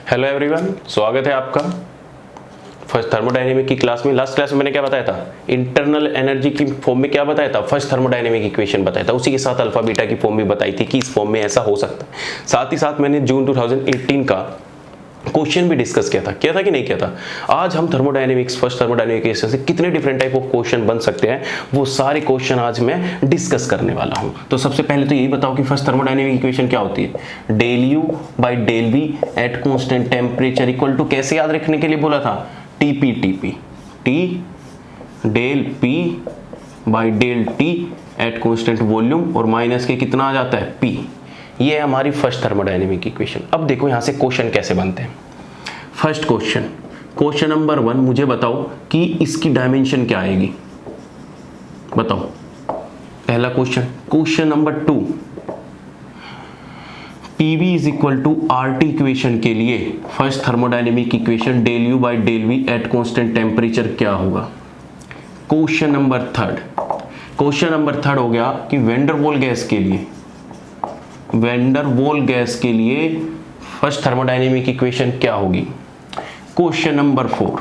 Hello everyone, स्वागत है आपका फर्स्ट थर्मोडायनेमिक की क्लास में। लास्ट क्लास में मैंने क्या बताया था? इंटरनल एनर्जी की फॉर्म में क्या बताया था? फर्स्ट थर्मोडायनेमिक इक्वेशन बताया था। उसी के साथ अल्फा बीटा की फॉर्म भी बताई थी कि इस फॉर्म में ऐसा हो सकता है। साथ ही साथ मैंने जून 2018 का क्वेश्चन भी डिस्कस किया था कि नहीं किया था? आज हम थर्मोडायनेमिक्स फर्स्ट थर्मोडायनेमिक इक्वेशन से कितने डिफरेंट टाइप ऑफ क्वेश्चन बन सकते हैं वो सारे क्वेश्चन आज मैं डिस्कस करने वाला हूं। तो सबसे पहले तो यही बताओ कि फर्स्ट थर्मोडायनेमिक इक्वेशन क्या होती है? Del you by del we at constant temperature equal to, कैसे याद रखने के लिए बोला था? TP TP T del P by del T at constant volume और माइनस के कितना आ जाता है? पी। ये है हमारी फर्स्ट थर्मोडायनेमिक इक्वेशन। अब देखो यहां से क्वेश्चन कैसे बनते हैं। फर्स्ट क्वेश्चन नंबर 1, मुझे बताओ कि इसकी डायमेंशन क्या आएगी, बताओ। पहला question number 2, PV is equal to RT equation के लिए first thermodynamic equation del you by del we at constant temperature क्या होगा? क्वेश्चन नंबर थर्ड हो गया कि वैन डर वाल गैस के लिए फर्स्ट थर्मोडायनेमिक इक्वेशन क्या होगी? Question number 4,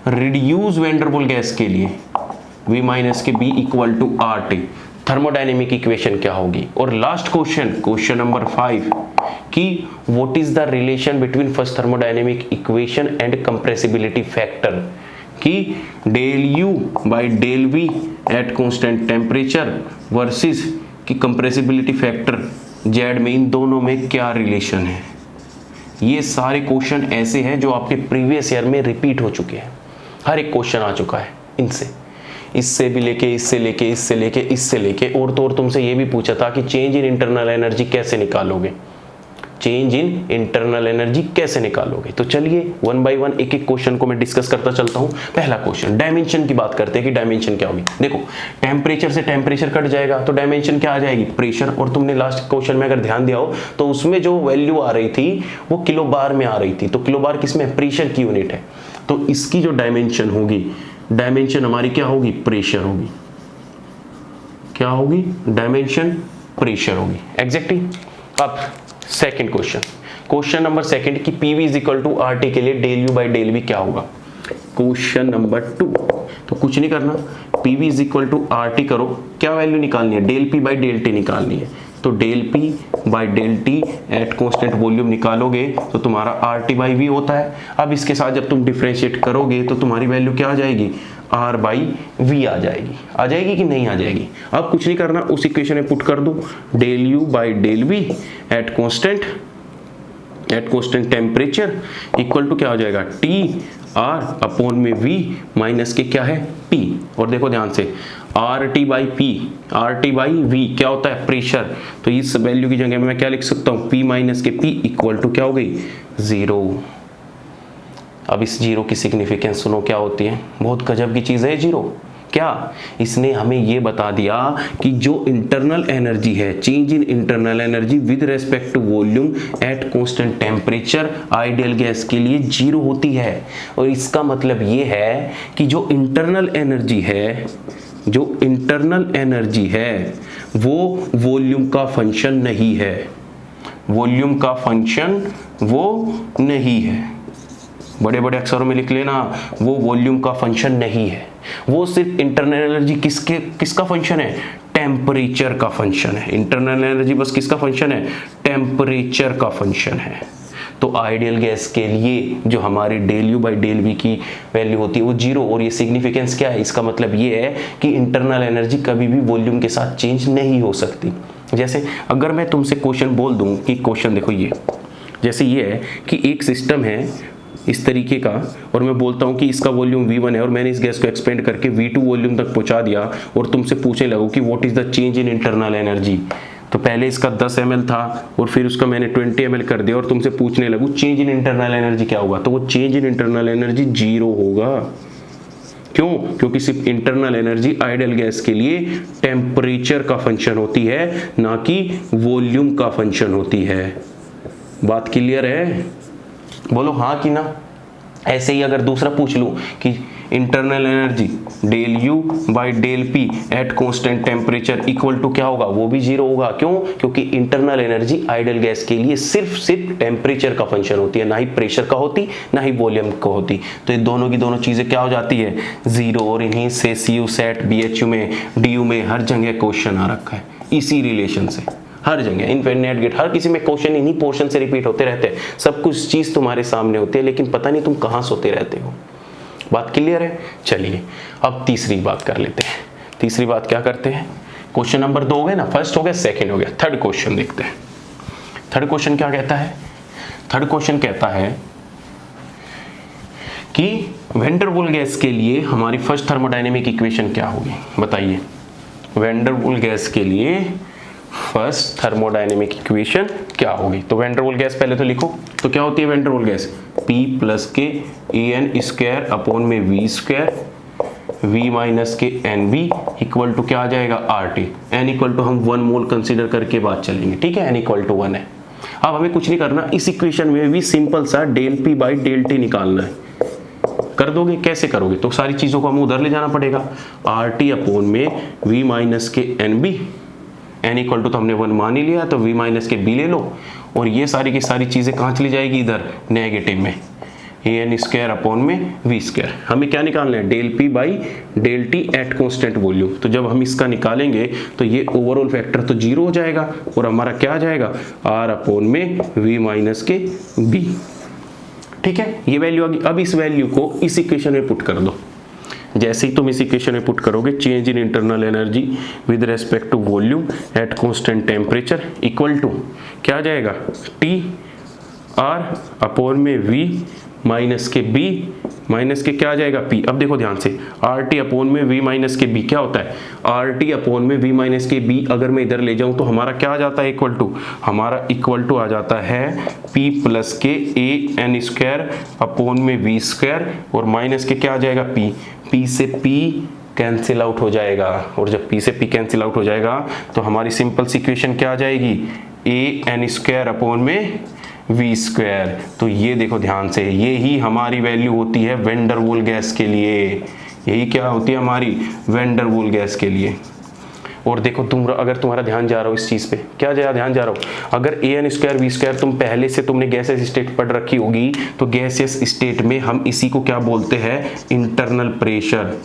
reduce van der वाल गैस के लिए V माइनस के B equal to R T thermodynamic equation क्या होगी? और लास्ट क्वेश्चन नंबर 5 कि what is the relation between first thermodynamic equation and compressibility factor, कि del you by del we at constant temperature versus कि compressibility factor Z में, इन दोनों में क्या रिलेशन है। ये सारे क्वेश्चन ऐसे हैं जो आपके प्रीवियस ईयर में रिपीट हो चुके हैं। हर एक क्वेश्चन आ चुका है इनसे, इससे भी लेके इससे लेके और तो और तुमसे ये भी पूछा था कि चेंज इन इंटरनल एनर्जी कैसे निकालोगे, तो चलिए वन बाय वन एक एक क्वेश्चन को मैं डिस्कस करता चलता हूं। पहला क्वेश्चन, डायमेंशन की बात करते हैं कि डायमेंशन क्या होगी। देखो टेम्परेचर से टेम्परेचर कट जाएगा तो डायमेंशन क्या आ जाएगी? प्रेशर। और तुमने लास्ट क्वेश्चन में अगर ध्यान दिया हो तो उसमें जो वैल्यू आ रही थी वो किलो बार में आ रही थी, तो किलो बार किसमें? प्रेशर की यूनिट है। तो इसकी जो डायमेंशन होगी, डायमेंशन हमारी क्या होगी? प्रेशर होगी। क्या होगी? डायमेंशन प्रेशर होगी। एग्जैक्टली। अब सेकंड क्वेश्चन नंबर 2 कि PV is equal to R T के लिए del you by del V क्या होगा? क्वेश्चन नंबर 2, तो कुछ नहीं करना, PV is equal to R T करो, क्या वैल्यू निकालनी है? Del P by del T निकालनी है। तो del P by del T at constant volume निकालोगे तो तुम्हारा आर टी बाई वी होता है। अब इसके साथ जब तुम डिफरेंशिएट करोगे तो तुम्हारी वैल्यू क्या आ जाएगी? आर बाई वी आ जाएगी कि नहीं आ जाएगी? अब कुछ नहीं करना, उस इक्वेशन में पुट कर दो, del you by del we at constant temperature equal to क्या हो जाएगा? टी आर अपॉन में वी माइनस के क्या है? पी। और देखो ध्यान से, आर टी बाई वी क्या होता है? प्रेशर। तो इस वैल्यू की जगह में मैं क्या लिख सकता हूं? पी माइनस के पी इक्वल टू क्या हो गई? 0। अब इस जीरो की सिग्निफिकेंस सुनो क्या होती है, बहुत गजब की चीज है जीरो। क्या? इसने हमें ये बता दिया कि जो इंटरनल एनर्जी है, change in internal energy with respect to volume at constant temperature ideal gas के लिए 0 होती है। और इसका मतलब ये है कि जो इंटरनल एनर्जी है वो वॉल्यूम का फंक्शन नहीं है। बड़े बड़े अक्षरों में लिख लेना, वो वॉल्यूम का फंक्शन नहीं है। वो सिर्फ इंटरनल एनर्जी किसका फंक्शन है? टेम्परेचर का फंक्शन है। इंटरनल एनर्जी बस किसका फंक्शन है? टेम्परेचर का फंक्शन है। तो आइडियल गैस के लिए जो हमारी del you by del V की वैल्यू होती है वो 0। और ये सिग्निफिकेंस क्या है? इसका मतलब ये है कि इंटरनल एनर्जी कभी भी वॉल्यूम के साथ चेंज नहीं हो सकती। जैसे अगर मैं तुमसे क्वेश्चन बोल दूं कि क्वेश्चन देखो, ये जैसे ये है कि एक सिस्टम है इस तरीके का, और मैं बोलता हूं कि इसका वॉल्यूम V1 है और मैंने इस गैस को एक्सपेंड करके V2 वॉल्यूम तक पहुंचा दिया, और तुमसे पूछने लगो कि what is the change in internal energy. तो पहले इसका 10 ml था और फिर उसका मैंने 20 ml कर दिया, और तुमसे पूछने लगूं चेंज इन इंटरनल एनर्जी क्या होगा, तो वो चेंज इन इंटरनल एनर्जी 0 होगा। क्यों? क्योंकि सिर्फ इंटरनल एनर्जी आइडियल गैस के लिए टेम्परेचर का फंक्शन होती है, ना कि वॉल्यूम का फंक्शन होती है। बात क्लियर है? बोलो हाँ कि ना। ऐसे ही अगर दूसरा पूछ लूं कि internal energy del you by del P at constant temperature equal to क्या होगा, वो भी जीरो होगा। क्यों? क्योंकि इंटरनल एनर्जी आइडियल गैस के लिए सिर्फ टेम्परेचर का फंक्शन होती है, ना ही प्रेशर का होती, ना ही वॉल्यूम का होती। तो ये दोनों की दोनों चीजें क्या हो जाती है, जीरो। और इन्हीं से C U set B H U में डी यू में हर जगह क्वेश्चन आ रखा है इसी रिलेशन से, हर जगह इनफिनिट गेट हर किसी में क्वेश्चन इन्हीं पोर्शन से रिपीट होते रहते हैं। सब कुछ चीज तुम्हारे सामने होती है, लेकिन पता नहीं तुम कहाँ सोते रहते हो। बात क्लियर है? चलिए अब तीसरी बात कर लेते हैं। तीसरी बात क्या करते हैं, क्वेश्चन नंबर 2 हो गया ना, फर्स्ट हो गया, सेकंड हो गया, थर्ड क्वेश्चन देखते हैं। थर्ड क्वेश्चन क्या कहता है? थर्ड क्वेश्चन कहता है कि वैन डर वाल्स गैस के लिए हमारी फर्स्ट थर्मोडायनेमिक इक्वेशन क्या होगी, बताइए। वैन डर वाल्स गैस के लिए फर्स्ट थर्मोडायनेमिक इक्वेशन क्या होगी? तो वैन डर वाल्स गैस पहले तो लिखो, तो क्या होती है van der Waals gas, P plus के AN स्क्वायर अपॉन में V स्क्वायर V माइनस के NV इक्वल टू क्या आ जाएगा, RT। N इक्वल टू हम 1 मोल कंसीडर करके बात चलेंगे, ठीक है, N इक्वल टू 1 है। अब हमें कुछ नहीं करना, इस इक्वेशन में भी सिंपल सा del P by del T निकालना है। कर दोगे? कैसे करोगे? तो सारी चीजों को हमें उधर ले जाना पड़ेगा, RT अपॉन में V माइनस के NB, N इक्वल टू तो हमने 1 मान ही लिया, तो V माइनस के B ले लो, और ये सारी की सारी चीजें कहाँ चली जाएगी, इधर नेगेटिव में, AN स्क्वायर अपॉन में V स्क्वायर। हमें क्या निकालना है, del P by del T at constant volume. तो जब हम इसका निकालेंगे तो ये ओवरऑल फैक्टर तो जीरो हो जाएगा, और हमारा क्या आ जाएगा, R अपॉन में V माइनस के B, ठीक है, ये वैल्यू आ गई। अब इस वैल्यू को इस इक्वेशन में पुट कर दो। जैसे ही तुम इस इक्वेशन में पुट करोगे, change in internal energy with respect to volume at constant temperature equal to क्या आ जाएगा, T R अपॉन में V माइनस के B माइनस के क्या आ जाएगा, P। अब देखो ध्यान से, RT अपॉन में V माइनस के B क्या होता है, RT अपॉन में V माइनस के B अगर मैं इधर ले जाऊं तो हमारा क्या आ जाता है, इक्वल टू, हमारा इक्वल टू आ जाता है P प्लस के AN स्क्वायर अपॉन में V स्क्वायर, और माइनस के क्या आ जाएगा, P से P कैंसिल आउट हो जाएगा, और जब P से P कैंसिल आउट हो जाएगा तो हमारी सिंपल सी इक्वेशन क्या आ जाएगी, AN स्क्वायर अपॉन में V स्क्वायर। तो ये देखो ध्यान से, ये ही हमारी वैल्यू होती है वैन डर वाल्स गैस के लिए, यही क्या होती है हमारी वैन डर वाल्स गैस के लिए। और देखो अगर तुम्हारा ध्यान जा रहा हो इस चीज पे, क्या ध्यान जा रहा हो, अगर AN स्क्वायर V स्क्वायर तुम पहले से तुमने गैसेस स्टेट पढ़ रखी होगी, तो गैसेस स्टेट में हम इसी को क्या बोलते हैं, इंटरनल प्रेशर।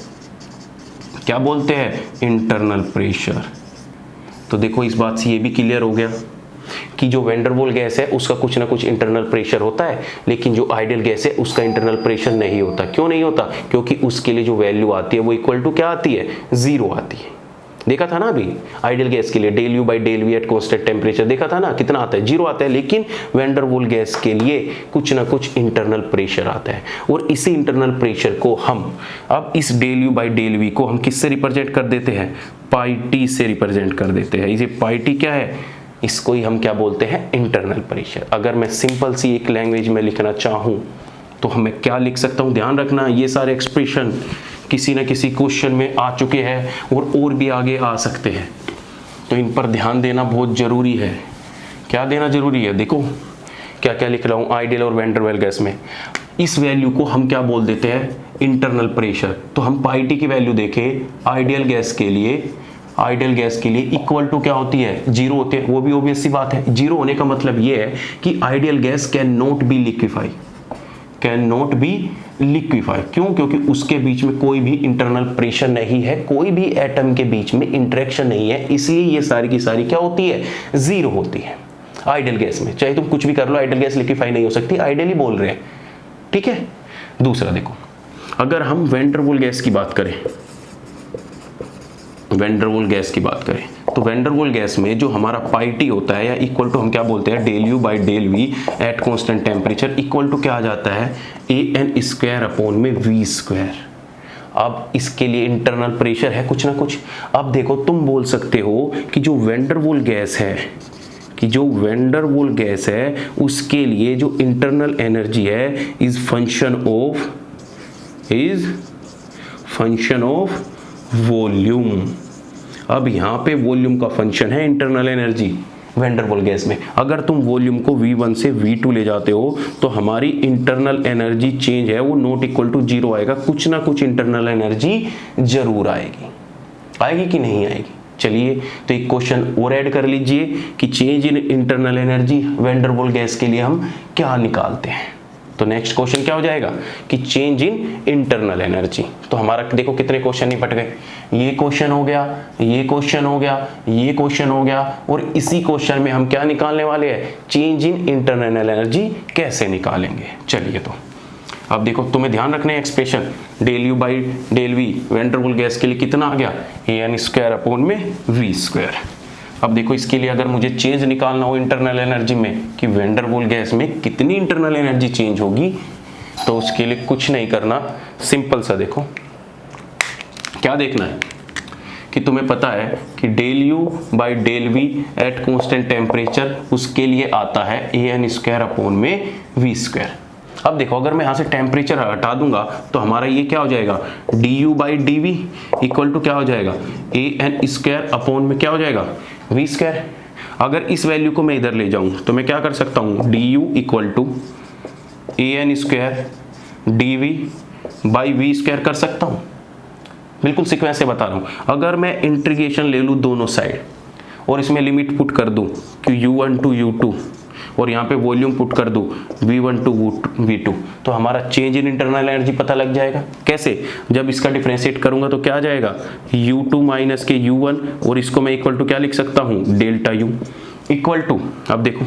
क्या बोलते हैं, इंटरनल प्रेशर। तो देखो इस बात से ये भी क्लियर हो गया कि जो वैन डर वाल्स गैस है उसका कुछ ना कुछ इंटरनल प्रेशर होता है, लेकिन जो आइडियल गैस है उसका इंटरनल प्रेशर नहीं होता। क्यों नहीं होता? क्योंकि उसके लिए जो वैल्यू आती है वो इक्वल टू क्या आती है, जीरो आती है। देखा था ना अभी आइडियल गैस के लिए del you by del we at constant temperature, देखा था ना कितना आता है, जीरो आता है। लेकिन वैन डर वाल्स गैस के लिए कुछ ना कुछ इंटरनल प्रेशर आता है, और इसी इंटरनल प्रेशर को हम अब इस del you by del V को हम किससे रिप्रेजेंट कर देते हैं, पाई टी से रिप्रेजेंट कर देते हैं। इसे पाई टी क्या है, इसको ही हम क्या बोलते हैं, इंटरनल प्रेशर। अगर मैं सिंपल सी एक लैंग्वेज में लिखना चाहूँ तो मैं क्या लिख सकता हूँ, ध्यान रखना, ये सारे एक्सप्रेशन किसी न किसी क्वेश्चन में आ चुके हैं और भी आगे आ सकते हैं, तो इन पर ध्यान देना बहुत जरूरी है। क्या देना जरूरी है, देखो क्या क्या लिख रहा हूँ आइडियल और वैन डर वाल्स गैस में। इस वैल्यू को हम क्या बोल देते हैं, इंटरनल प्रेशर। तो हम पाई टी की वैल्यू देखें आइडियल गैस के लिए, आइडियल गैस के लिए इक्वल टू क्या होती है, जीरो होते हैं। वो भी ऑब्वियस सी बात है, जीरो होने का मतलब ये है कि ideal gas can not be liquefy, can not be liquefy. क्यों? क्योंकि उसके बीच में कोई भी इंटरनल प्रेशर नहीं है, कोई भी एटम के बीच में इंटरेक्शन नहीं है, इसलिए ये सारी की सारी क्या होती है, जीरो होती है आइडियल गैस में। चाहे तुम कुछ भी कर लो, आइडियल गैस लिक्विफाई नहीं हो सकती, आइडियली बोल रहे हैं, ठीक है। दूसरा देखो, अगर हम वैन डर वाल्स गैस की बात करें, वैन डर वाल्स गैस की बात करें तो वैन डर वाल्स गैस में जो हमारा पाई टी होता है, या इक्वल टू हम क्या बोलते हैं, del you by del we at constant temperature equal to क्या आ जाता है, AN स्क्वायर अपॉन में V स्क्वायर। अब इसके लिए इंटरनल प्रेशर है कुछ ना कुछ। अब देखो तुम बोल सकते हो कि जो वैन डर वाल्स गैस है, कि जो वैन डर वाल्स गैस है उसके लिए जो इंटरनल एनर्जी है इज फंक्शन ऑफ वॉल्यूम। अब यहाँ पे वॉल्यूम का फंक्शन है internal energy, van der Waals gas में। अगर तुम वॉल्यूम को V1 से V2 ले जाते हो तो हमारी इंटरनल एनर्जी चेंज है वो नॉट इक्वल टू 0 आएगा, कुछ ना कुछ इंटरनल एनर्जी जरूर आएगी। आएगी कि नहीं आएगी? चलिए तो एक क्वेश्चन और ऐड कर लीजिए कि change in internal energy van der Waals gas के लिए हम क्या निकालते हैं। तो नेक्स्ट क्वेश्चन क्या हो जाएगा कि चेंज इन इंटरनल एनर्जी। तो हमारा देखो कितने क्वेश्चन निपट गए, ये क्वेश्चन हो गया, ये क्वेश्चन हो गया, ये क्वेश्चन हो गया, और इसी क्वेश्चन में हम क्या निकालने वाले हैं, चेंज इन इंटरनल एनर्जी कैसे निकालेंगे। चलिए तो अब देखो तुम्हें ध्यान रखना है expression del you by del v van der Waals gas के लिए कितना आ गया, an स्क्वायर अपॉन में v स्क्वायर। अब देखो इसके लिए अगर मुझे चेंज निकालना हो इंटरनल एनर्जी में कि वैन डर वाल्स गैस में कितनी इंटरनल एनर्जी चेंज होगी, तो उसके लिए कुछ नहीं करना, सिंपल सा देखो क्या देखना है कि तुम्हें पता है कि del you by del we at constant temperature उसके लिए आता है an स्क्वायर अपॉन में v स्क्वायर। अब देखो अगर मैं यहाँ से टेम्परेचर हटा दूंगा तो हमारा ये क्या हो जाएगा, d u by d v equal to क्या हो जाएगा, an स्क्वायर अपॉन में क्या हो जाएगा, v स्क्वायर। अगर इस वैल्यू को मैं इधर ले जाऊं तो मैं क्या कर सकता हूं, d u equal to an square d v by v square कर सकता हूं। बिल्कुल सीक्वेंस से बता रहा हूं। अगर मैं इंटीग्रेशन ले लूं दोनों साइड और इसमें लिमिट पुट कर दूं कि u1 टू u2 और यहाँ पे वॉल्यूम पुट कर दूं v1 टू v2, तो हमारा चेंज इन इंटरनल एनर्जी पता लग जाएगा। कैसे, जब इसका डिफरेंशिएट करूंगा तो क्या आ जाएगा, u2 माइनस के u1, और इसको मैं इक्वल टू क्या लिख सकता हूँ, डेल्टा u इक्वल टू, अब देखो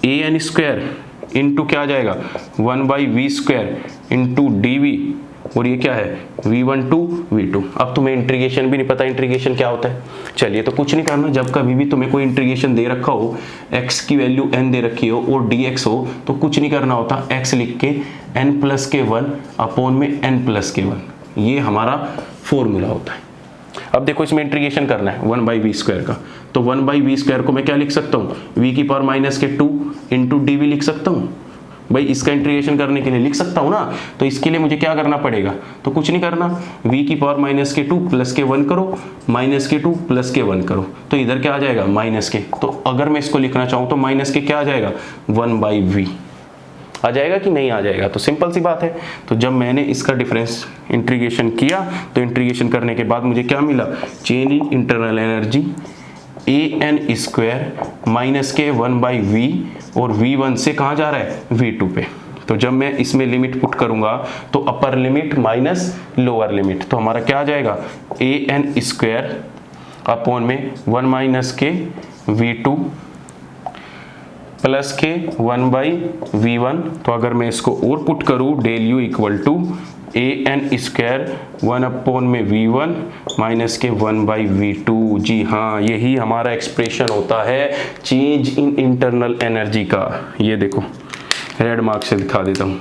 an स्क्वायर इंटू क्या आ जाएगा, 1 by v square into d v, और ये क्या है v1 टू v2। अब तुम्हें इंटीग्रेशन भी नहीं पता, इंटीग्रेशन क्या होता है। चलिए तो कुछ नहीं करना, जब कभी भी तुम्हें कोई इंटीग्रेशन दे रखा हो, x की वैल्यू n दे रखी हो और dx हो, तो कुछ नहीं करना होता, x लिख के n प्लस के 1 अपॉन में n प्लस के 1, ये हमारा फॉर्मूला होता है। अब देखो इसमें इंटीग्रेशन करना है 1 बाई वी स्क्वायर का, तो 1 बाई वी स्क्वायर को मैं क्या लिख सकता हूँ, v की पावर माइनस के 2 इंटू डी वी लिख सकता हूँ। भाई इसका इंटीग्रेशन करने के लिए लिख सकता हूँ ना, तो इसके लिए मुझे क्या करना पड़ेगा, तो कुछ नहीं करना, v की पावर माइनस के 2 प्लस के 1 करो, माइनस के 2 प्लस के 1 करो, तो इधर क्या आ जाएगा माइनस के, तो अगर मैं इसको लिखना चाहूँ तो माइनस के क्या आ जाएगा, 1 बाई वी आ जाएगा कि नहीं आ जाएगा। तो सिंपल सी बात है। तो जब मैंने इसका डिफरेंस इंटीग्रेशन किया तो इंटीग्रेशन करने के बाद मुझे क्या मिला, change in internal energy an square minus के 1 बाई वी, और v1 से कहाँ जा रहा है, v2 पे। तो जब मैं इसमें लिमिट पुट करूंगा तो upper limit minus lower limit, तो हमारा क्या आ जाएगा, an स्क्वायर अपॉन में 1 माइनस के v2 प्लस के 1 बाई v1। तो अगर मैं इसको और पुट करूँ, del u equal to an square 1 upon में v1 माइनस के 1 बाई v2। जी हाँ, यही हमारा एक्सप्रेशन होता है चेंज इन इंटरनल एनर्जी का। ये देखो रेड मार्क से दिखा देता हूँ,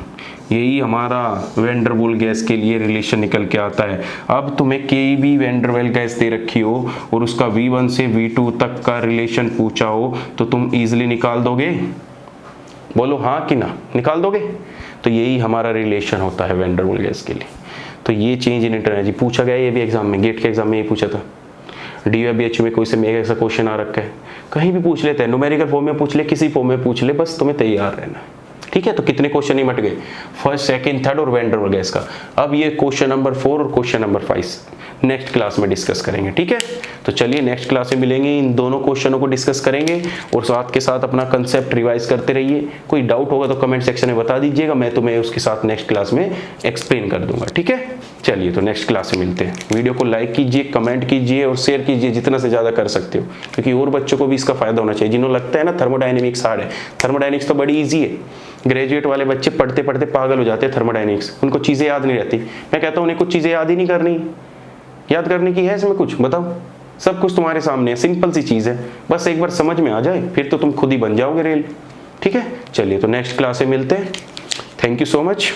यही हमारा वैन डर वाल्स गैस के लिए रिलेशन निकल के आता है। अब तुम्हें कोई भी वैन डर वाल्स गैस दे रखी हो और उसका v1 से v2 तक का रिलेशन पूछा हो तो तुम इजीली निकाल दोगे, बोलो हाँ कि ना, निकाल दोगे। तो यही हमारा रिलेशन होता है वैन डर वाल्स गैस के लिए। तो ये चेंज इन इंटरनल एनर्जी पूछा गया, ये भी एग्जाम में, गेट के एग्जाम में ये पूछा था। DOBH में कोई से में ऐसा क्वेश्चन आ रखा है, कहीं भी पूछ लेते हैं, न्यूमेरिकल फॉर्म में पूछ ले, किसी फॉर्म में पूछ ले, बस तुम्हें तैयार रहना है। ठीक है, तो कितने क्वेश्चन निपट गए, फर्स्ट सेकंड थर्ड और वैन डर वाल्स गैस का। अब ये क्वेश्चन नंबर 4 और क्वेश्चन नंबर 5 नेक्स्ट क्लास में डिस्कस करेंगे। ठीक है, तो चलिए नेक्स्ट क्लास में मिलेंगे, इन दोनों क्वेश्चनों को डिस्कस करेंगे और साथ के साथ अपना कंसेप्ट रिवाइज करते रहिए। कोई डाउट होगा तो कमेंट सेक्शन में बता दीजिएगा, मैं तुम्हें उसके साथ नेक्स्ट क्लास में एक्सप्लेन कर दूंगा। ठीक है, चलिए तो नेक्स्ट क्लास में मिलते हैं। वीडियो को लाइक कीजिए, कमेंट कीजिए और शेयर कीजिए जितना से ज़्यादा कर सकते हो, क्योंकि और बच्चों को भी इसका फायदा होना चाहिए। जिन्होंने लगता है ना थर्मोडायनेमिक्स हार्ड है, थर्मोडायनेमिक्स तो बड़ी ईजी है। ग्रेजुएट वाले बच्चे पढ़ते पढ़ते पागल हो जाते हैं थर्मोडायनेमिक्स, उनको चीज़ें याद नहीं रहती। मैं कहता हूँ उन्हें कुछ चीज़ें याद ही नहीं करनी, याद करने की है इसमें कुछ, बताओ, सब कुछ तुम्हारे सामने है, सिंपल सी चीज़ है, बस एक बार समझ में आ जाए फिर तो तुम खुद ही बन जाओगे रेल। ठीक है, चलिए तो नेक्स्ट क्लास में मिलते हैं। Thank you so much.